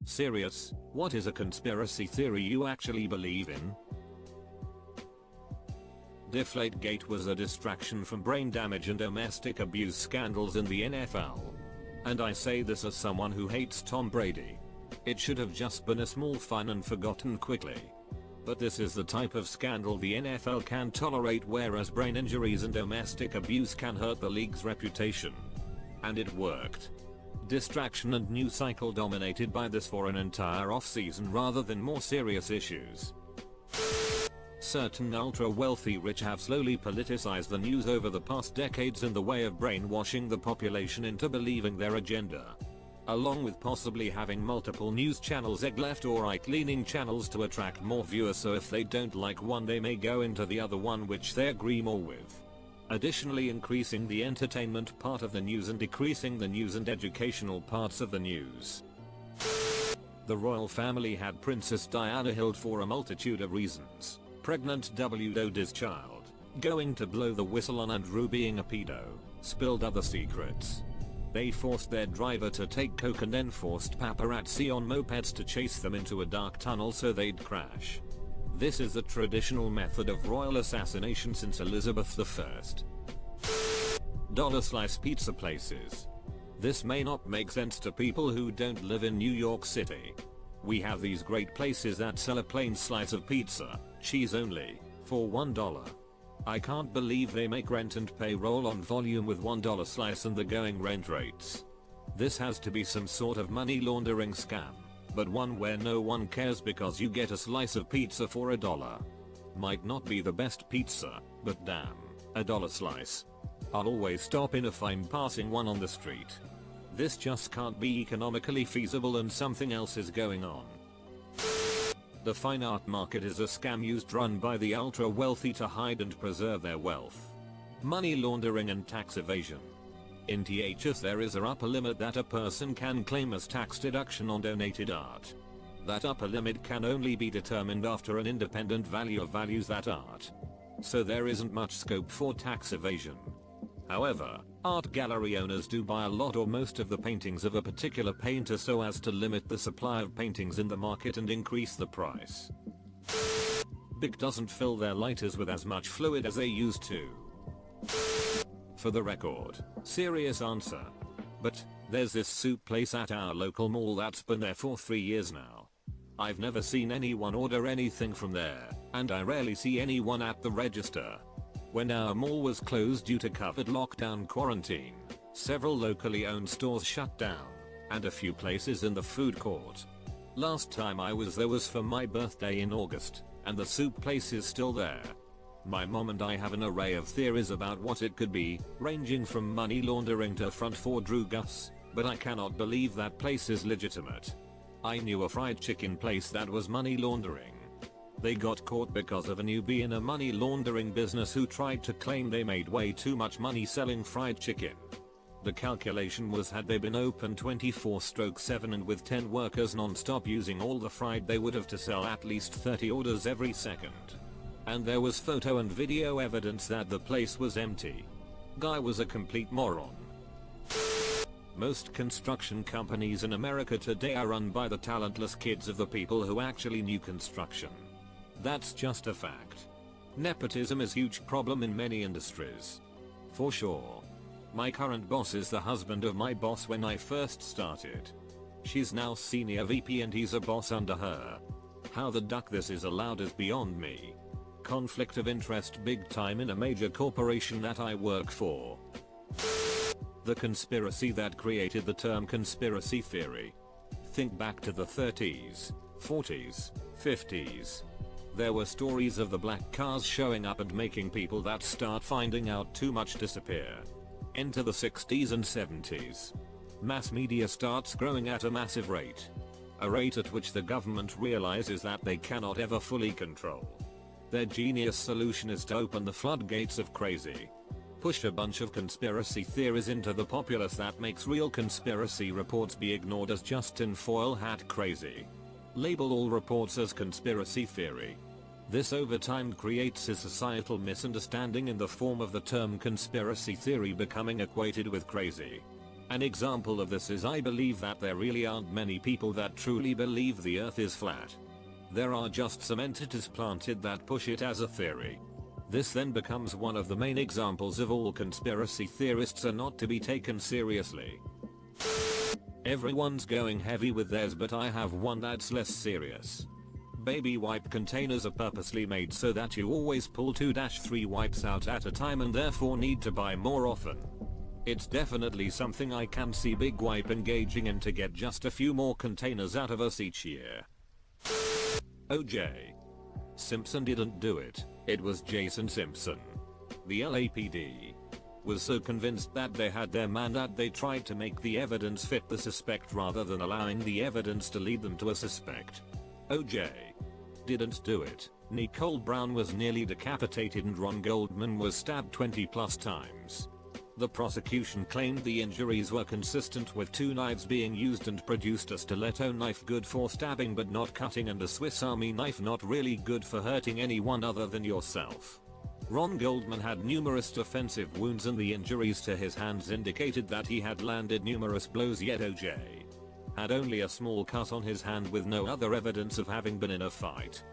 Serious, what is a conspiracy theory you actually believe in? Deflategate was a distraction from brain damage and domestic abuse scandals in the NFL. And I say this as someone who hates Tom Brady. It should have just been a small fun and forgotten quickly. But this is the type of scandal the NFL can tolerate, whereas brain injuries and domestic abuse can hurt the league's reputation. And it worked. Distraction and news cycle dominated by this for an entire offseason rather than more serious issues. Certain ultra-wealthy rich have slowly politicized the news over the past decades in the way of brainwashing the population into believing their agenda. Along with possibly having multiple news channels, left or right-leaning channels to attract more viewers, so if they don't like one they may go into the other one which they agree more with. Additionally, increasing the entertainment part of the news and decreasing the news and educational parts of the news. The royal family had Princess Diana held for a multitude of reasons. Pregnant Dodie's child, going to blow the whistle on Andrew being a pedo, spilled other secrets. They forced their driver to take coke and then forced paparazzi on mopeds to chase them into a dark tunnel so they'd crash. This is the traditional method of royal assassination since Elizabeth I. Dollar slice pizza places. This may not make sense to people who don't live in New York City. We have these great places that sell a plain slice of pizza, cheese only, for $1. I can't believe they make rent and payroll on volume with $1 slice and the going rent rates. This has to be some sort of money laundering scam, but one where no one cares because you get a slice of pizza for $1. Might not be the best pizza, but damn, $1 slice. I'll always stop in if I'm passing one on the street. This just can't be economically feasible and something else is going on. The fine art market is a scam run by the ultra wealthy to hide and preserve their wealth. Money laundering and tax evasion. In THS there is a upper limit that a person can claim as tax deduction on donated art. That upper limit can only be determined after an independent valuer values that art. So there isn't much scope for tax evasion. However, art gallery owners do buy a lot or most of the paintings of a particular painter so as to limit the supply of paintings in the market and increase the price. Big doesn't fill their lighters with as much fluid as they used to. For the record, serious answer. But there's this soup place at our local mall that's been there for 3 years now. I've never seen anyone order anything from there, and I rarely see anyone at the register. When our mall was closed due to COVID lockdown quarantine, several locally owned stores shut down, and a few places in the food court. Last time I was there was for my birthday in August, and the soup place is still there. My mom and I have an array of theories about what it could be, ranging from money laundering to front for Drew Gus, but I cannot believe that place is legitimate. I knew a fried chicken place that was money laundering. They got caught because of a newbie in a money laundering business who tried to claim they made way too much money selling fried chicken. The calculation was had they been open 24/7 and with 10 workers non-stop using all the fried they would have to sell at least 30 orders every second. And there was photo and video evidence that the place was empty. Guy was a complete moron. Most construction companies in America today are run by the talentless kids of the people who actually knew construction. That's just a fact. Nepotism is a huge problem in many industries. For sure. My current boss is the husband of my boss when I first started. She's now senior VP and he's a boss under her. How the duck this is allowed is beyond me. Conflict of interest big time in a major corporation that I work for. The conspiracy that created the term conspiracy theory. Think back to the 30s, 40s, 50s. There were stories of the black cars showing up and making people that start finding out too much disappear. Into the 60s and 70s. Mass media starts growing at a massive rate. A rate at which the government realizes that they cannot ever fully control. Their genius solution is to open the floodgates of crazy. Push a bunch of conspiracy theories into the populace that makes real conspiracy reports be ignored as just tinfoil hat crazy. Label all reports as conspiracy theory. This over time creates a societal misunderstanding in the form of the term conspiracy theory becoming equated with crazy. An example of this is I believe that there really aren't many people that truly believe the earth is flat. There are just some entities planted that push it as a theory. This then becomes one of the main examples of all conspiracy theorists are not to be taken seriously. Everyone's going heavy with theirs, but I have one that's less serious. Baby wipe containers are purposely made so that you always pull 2-3 wipes out at a time and therefore need to buy more often. It's definitely something I can see Big Wipe engaging in to get just a few more containers out of us each year. O.J. Simpson didn't do it, it was Jason Simpson. The LAPD was so convinced that they had their man that they tried to make the evidence fit the suspect rather than allowing the evidence to lead them to a suspect. O.J. didn't do it. Nicole Brown was nearly decapitated and Ron Goldman was stabbed 20+ times. The prosecution claimed the injuries were consistent with 2 knives being used and produced a stiletto knife good for stabbing but not cutting and a Swiss Army knife not really good for hurting anyone other than yourself. Ron Goldman had numerous offensive wounds and the injuries to his hands indicated that he had landed numerous blows, yet O.J. had only a small cut on his hand with no other evidence of having been in a fight.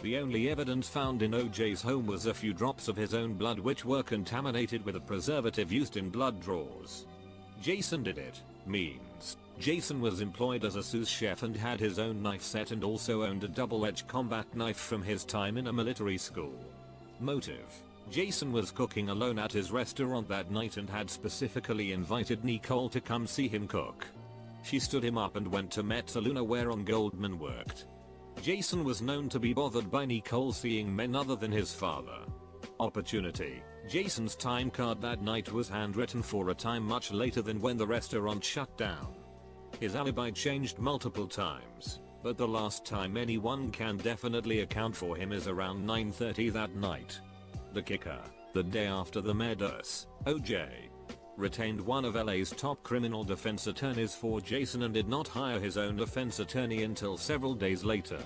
The only evidence found in O.J.'s home was a few drops of his own blood which were contaminated with a preservative used in blood draws. Jason did it means Jason was employed as a sous chef and had his own knife set and also owned a double-edged combat knife from his time in a military school. Motive: Jason was cooking alone at his restaurant that night and had specifically invited Nicole to come see him cook. She stood him up and went to Metzaluna where Ron Goldman worked. Jason was known to be bothered by Nicole seeing men other than his father. Opportunity: Jason's time card that night was handwritten for a time much later than when the restaurant shut down. His alibi changed multiple times, but the last time anyone can definitely account for him is around 9:30 that night. The kicker: the day after the murders, O.J. retained one of LA's top criminal defense attorneys for Jason and did not hire his own defense attorney until several days later.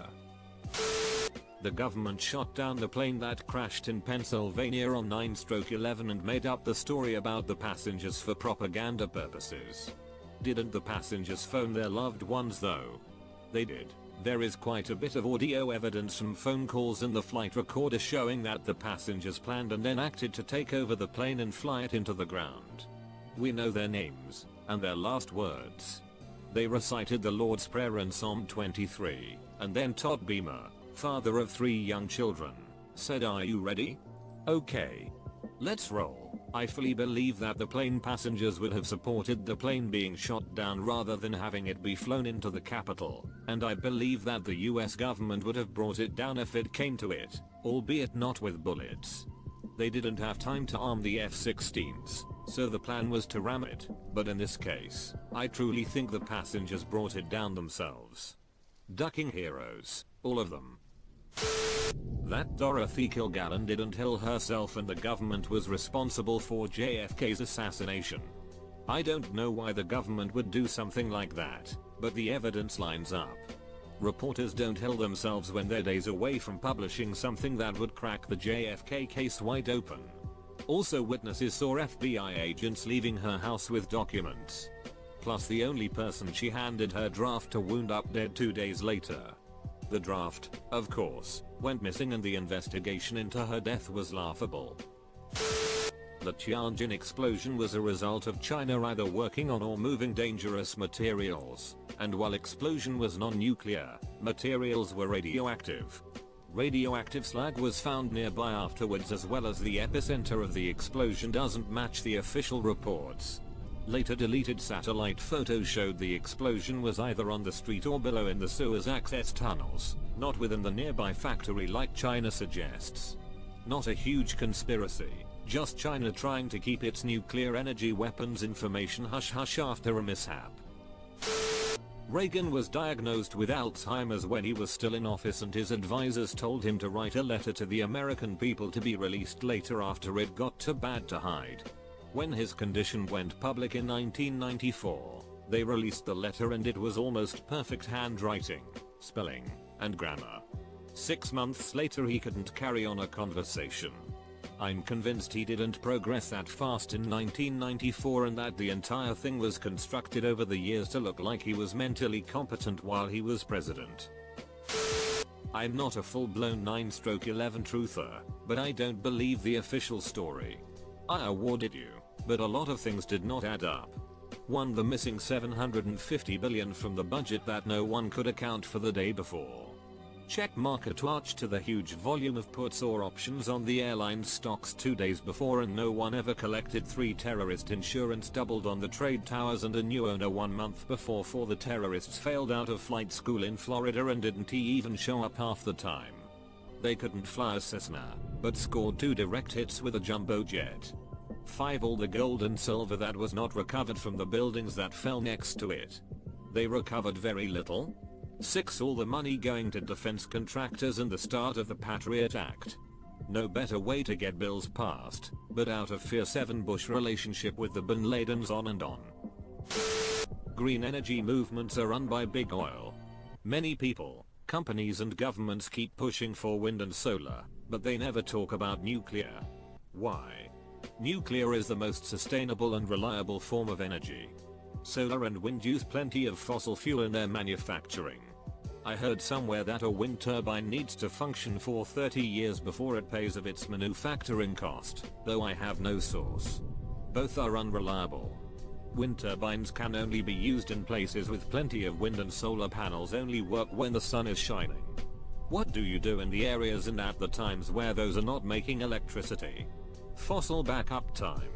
The government shot down the plane that crashed in Pennsylvania on 9/11 and made up the story about the passengers for propaganda purposes. Didn't the passengers phone their loved ones though? They did. There is quite a bit of audio evidence from phone calls and the flight recorder showing that the passengers planned and then acted to take over the plane and fly it into the ground. We know their names and their last words. They recited the Lord's Prayer and Psalm 23, and then Todd Beamer, father of 3 young children, said, "Are you ready? Okay. Let's roll." I fully believe that the plane passengers would have supported the plane being shot down rather than having it be flown into the Capitol, and I believe that the US government would have brought it down if it came to it, albeit not with bullets. They didn't have time to arm the F-16s, so the plan was to ram it, but in this case, I truly think the passengers brought it down themselves. Ducking heroes, all of them. That Dorothy Kilgallen didn't kill herself and the government was responsible for JFK's assassination. I don't know why the government would do something like that, but the evidence lines up. Reporters don't kill themselves when they're days away from publishing something that would crack the JFK case wide open. Also, witnesses saw FBI agents leaving her house with documents. Plus, the only person she handed her draft to wound up dead 2 days later. The draft, of course, went missing and the investigation into her death was laughable. The Tianjin explosion was a result of China either working on or moving dangerous materials, and while explosion was non-nuclear, materials were radioactive. Radioactive slag was found nearby afterwards, as well as the epicenter of the explosion doesn't match the official reports. Later deleted satellite photos showed the explosion was either on the street or below in the sewers access tunnels, not within the nearby factory like China suggests. Not a huge conspiracy, just China trying to keep its nuclear energy weapons information hush-hush after a mishap. Reagan was diagnosed with Alzheimer's when he was still in office and his advisors told him to write a letter to the American people to be released later after it got too bad to hide. When his condition went public in 1994, they released the letter and it was almost perfect handwriting, spelling, and grammar. 6 months later he couldn't carry on a conversation. I'm convinced he didn't progress that fast in 1994 and that the entire thing was constructed over the years to look like he was mentally competent while he was president. I'm not a full-blown 9/11 truther, but I don't believe the official story. I awarded you, but a lot of things did not add up. 1. The missing $750 billion from the budget that no one could account for the day before. Check market watch to the huge volume of puts or options on the airline stocks 2 days before, and no one ever collected. 3. Terrorist insurance doubled on the trade towers and a new owner 1 month before. 4. The terrorists failed out of flight school in Florida and didn't even show up half the time. They couldn't fly a Cessna, but scored 2 direct hits with a jumbo jet. 5. All the gold and silver that was not recovered from the buildings that fell next to it. They recovered very little. 6. All the money going to defense contractors and the start of the Patriot Act. No better way to get bills passed, but out of fear. 7. Bush relationship with the Bin Ladens, on and on. Green energy movements are run by big oil. Many people, companies and governments keep pushing for wind and solar, but they never talk about nuclear. Why? Nuclear is the most sustainable and reliable form of energy. Solar and wind use plenty of fossil fuel in their manufacturing. I heard somewhere that a wind turbine needs to function for 30 years before it pays of its manufacturing cost, though I have no source. Both are unreliable. Wind turbines can only be used in places with plenty of wind, and solar panels only work when the sun is shining. What do you do in the areas and at the times where those are not making electricity? Fossil backup time.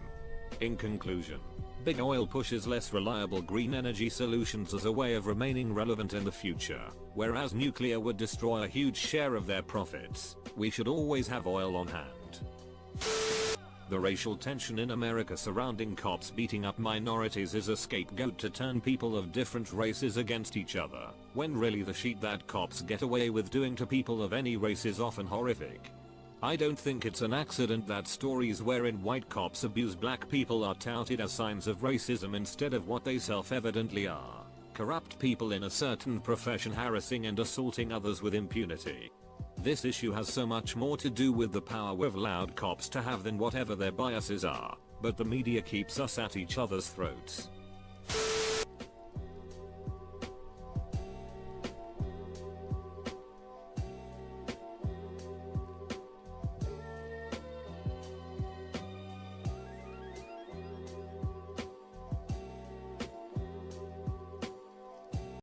In conclusion, big oil pushes less reliable green energy solutions as a way of remaining relevant in the future, whereas nuclear would destroy a huge share of their profits. We should always have oil on hand. The racial tension in America surrounding cops beating up minorities is a scapegoat to turn people of different races against each other, when really the shit that cops get away with doing to people of any race is often horrific. I don't think it's an accident that stories wherein white cops abuse black people are touted as signs of racism instead of what they self-evidently are: corrupt people in a certain profession harassing and assaulting others with impunity. This issue has so much more to do with the power we've allowed cops to have than whatever their biases are, but the media keeps us at each other's throats.